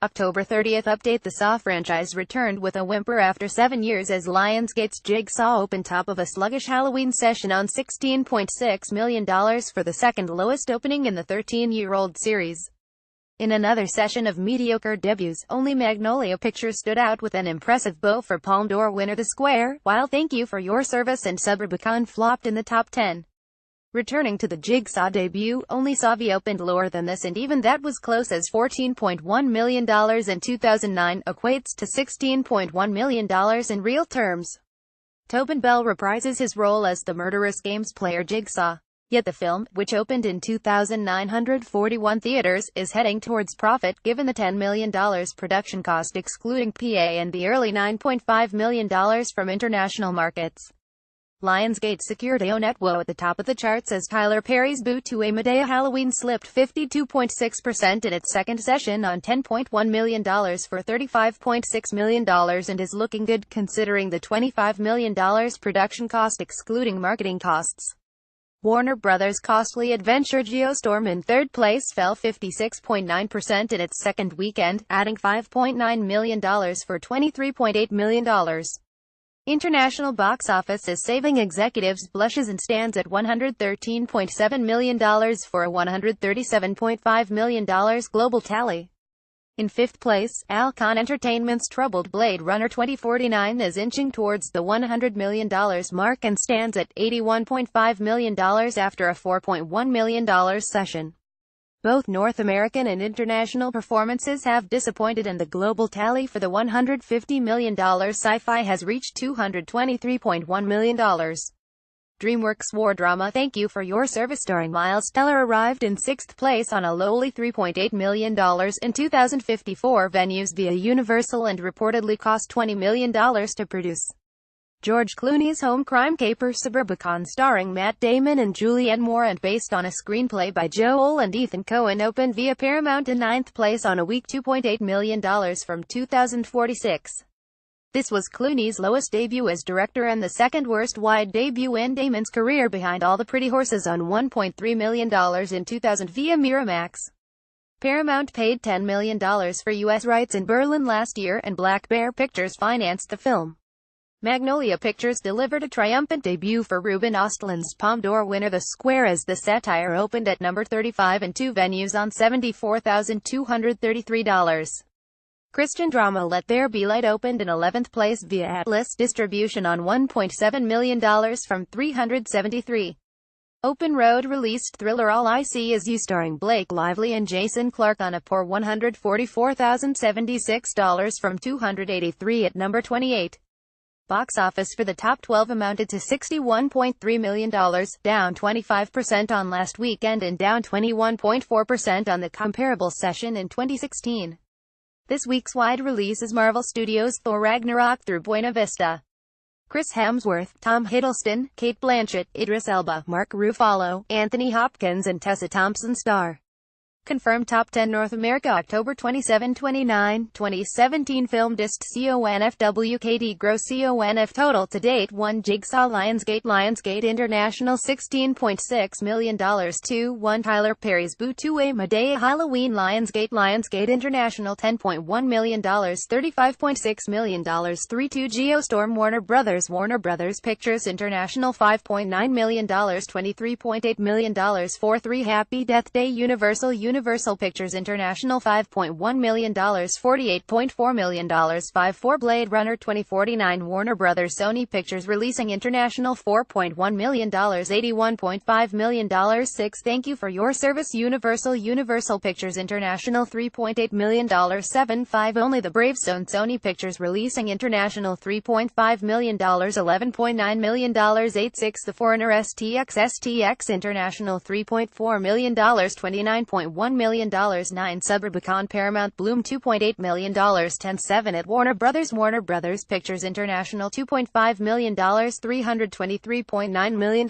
October 30th update. The Saw franchise returned with a whimper after 7 years as Lionsgate's Jigsaw opened top of a sluggish Halloween session on $16.6 million for the second lowest opening in the 13-year-old series. In another session of mediocre debuts, only Magnolia Pictures stood out with an impressive bow for Palme d'Or winner The Square, while Thank You for Your Service and Suburbicon flopped in the top 10. Returning to the Jigsaw debut, only Savi opened lower than this, and even that was close, as $14.1 million in 2009 equates to $16.1 million in real terms. Tobin Bell reprises his role as the murderous games player Jigsaw. Yet the film, which opened in 2,941 theaters, is heading towards profit given the $10 million production cost excluding PA and the early $9.5 million from international markets. Lionsgate secured a netwo at the top of the charts as Tyler Perry's Boo to a Medea Halloween slipped 52.6% in its second session on $10.1 million for $35.6 million and is looking good considering the $25 million production cost excluding marketing costs. Warner Brothers' costly adventure Geostorm in third place fell 56.9% in its second weekend, adding $5.9 million for $23.8 million. International box office is saving executives blushes and stands at $113.7 million for a $137.5 million global tally. In fifth place, Alcon Entertainment's troubled Blade Runner 2049 is inching towards the $100 million mark and stands at $81.5 million after a $4.1 million session. Both North American and international performances have disappointed, and the global tally for the $150 million sci-fi has reached $223.1 million. DreamWorks' war drama Thank You for Your Service starring Miles Teller arrived in sixth place on a lowly $3.8 million in 2054 venues via Universal and reportedly cost $20 million to produce. George Clooney's home crime caper Suburbicon starring Matt Damon and Julianne Moore and based on a screenplay by Joel and Ethan Coen opened via Paramount in ninth place on a weak $2.8 million from 2046. This was Clooney's lowest debut as director and the second worst wide debut in Damon's career behind All the Pretty Horses on $1.3 million in 2000 via Miramax. Paramount paid $10 million for U.S. rights in Berlin last year, and Black Bear Pictures financed the film. Magnolia Pictures delivered a triumphant debut for Ruben Östlund's Palme d'Or winner The Square as the satire opened at number 35 in two venues on $74,233. Christian drama Let There Be Light opened in 11th place via Atlas distribution on $1.7 million from 373. Open Road released thriller All I See Is You starring Blake Lively and Jason Clarke on a poor $144,076 from 283 at number 28. Box office for the top 12 amounted to $61.3 million, down 25% on last weekend and down 21.4% on the comparable session in 2016. This week's wide release is Marvel Studios' Thor Ragnarok through Buena Vista. Chris Hemsworth, Tom Hiddleston, Cate Blanchett, Idris Elba, Mark Ruffalo, Anthony Hopkins and Tessa Thompson star. Confirmed Top 10 North America October 27-29, 2017 Film Dist CONFWKD Gross CONF Total to date 1 Jigsaw Lionsgate International $16.6 million 2-1 Tyler Perry's Boo 2 Medea Halloween Lionsgate International $10.1 million $35.6 million 3-2 Geostorm Warner Brothers Pictures International $5.9 million $23.8 million 4-3 Happy Death Day Universal Pictures International $5.1 million $48.4 million 5-4 Blade Runner 2049 Warner Brothers Sony Pictures Releasing International $4.1 million $81.5 million 6 Thank You for Your Service Universal Pictures International $3.8 million 7-5 Only the Bravestone Sony Pictures Releasing International $3.5 million $11.9 million 8-6 The Foreigner STX International $3.4 million $29.1 million 9 Suburbicon Paramount Bloom $2.8 million 10-7 at Warner Brothers Pictures International $2.5 million $323.9 million